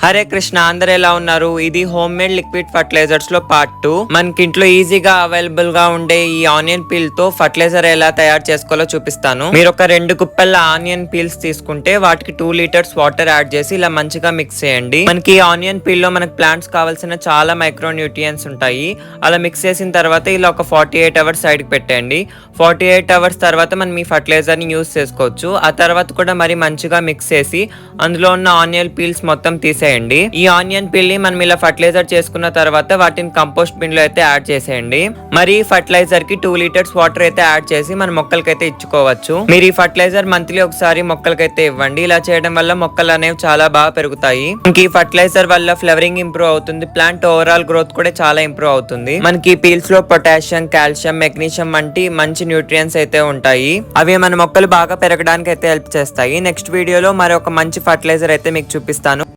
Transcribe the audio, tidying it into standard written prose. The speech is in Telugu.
హరే కృష్ణ, అందరు ఎలా ఉన్నారు? ఇది హోమ్ మేడ్ లిక్విడ్ ఫర్టిలైజర్స్ లో పార్ట్ 2. మనకి ఇంట్లో ఈజీగా అవైలబుల్ గా ఉండే ఈ ఆనియన్ పీల్ తో ఫర్టిలైజర్ ఎలా తయారు చేసుకోవాలో చూపిస్తాను. మీరు ఒక 2 కుప్పెళ్ళ ఆనియన్ పీల్స్ తీసుకుంటే వాటికి 2 లీటర్స్ వాటర్ యాడ్ చేసి ఇలా మంచిగా మిక్స్ చేయండి. మనకి ఈ ఆనియన్ పీల్ లో మనకి ప్లాంట్స్ కావాల్సిన చాలా మైక్రో న్యూట్రియన్స్ ఉంటాయి. అలా మిక్స్ చేసిన తర్వాత ఇలా ఒక 48 అవర్స్ సైడ్ కి పెట్టండి. 48 అవర్స్ తర్వాత మనం ఈ ఫర్టిలైజర్ ని యూస్ చేసుకోవచ్చు. ఆ తర్వాత కూడా మరి మంచిగా మిక్స్ చేసి అందులో ఉన్న ఆనియన్ పీల్స్ మొత్తం తీసేయండి. ఈ ఆనియన్ పీల్ ని మనం ఇలా ఫర్టిలైజర్ చేసుకున్న తర్వాత వాటిని కంపోస్ట్ బిన్ లో అయితే యాడ్ చేసేయండి. మరి ఫర్టిలైజర్ కి 2 లీటర్స్ వాటర్ అయితే యాడ్ చేసి మన మొక్కలకైతే ఇచ్చుకోవచ్చు. మీరు ఈ ఫర్టిలైజర్ మంత్లీ ఒకసారి మొక్కలకైతే ఇవ్వండి. ఇలా చేయడం వల్ల మొక్కలు అనేవి చాలా బాగా పెరుగుతాయి. మనకి ఈ ఫర్టిలైజర్ వల్ల ఫ్లవరింగ్ ఇంప్రూవ్ అవుతుంది. ప్లాంట్ ఓవరాల్ గ్రోత్ కూడా చాలా ఇంప్రూవ్ అవుతుంది. మనకి ఈ పీల్స్ లో పొటాషియం, కాల్షియం, మెగ్నీషియం వంటి మంచి న్యూట్రియన్స్ అయితే ఉంటాయి. అవి మన మొక్కలు బాగా పెరగడానికి అయితే హెల్ప్ చేస్తాయి. నెక్స్ట్ వీడియోలో మరి ఒక మంచి ఫర్టిలైజర్ అయితే మీకు చూపిస్తాను.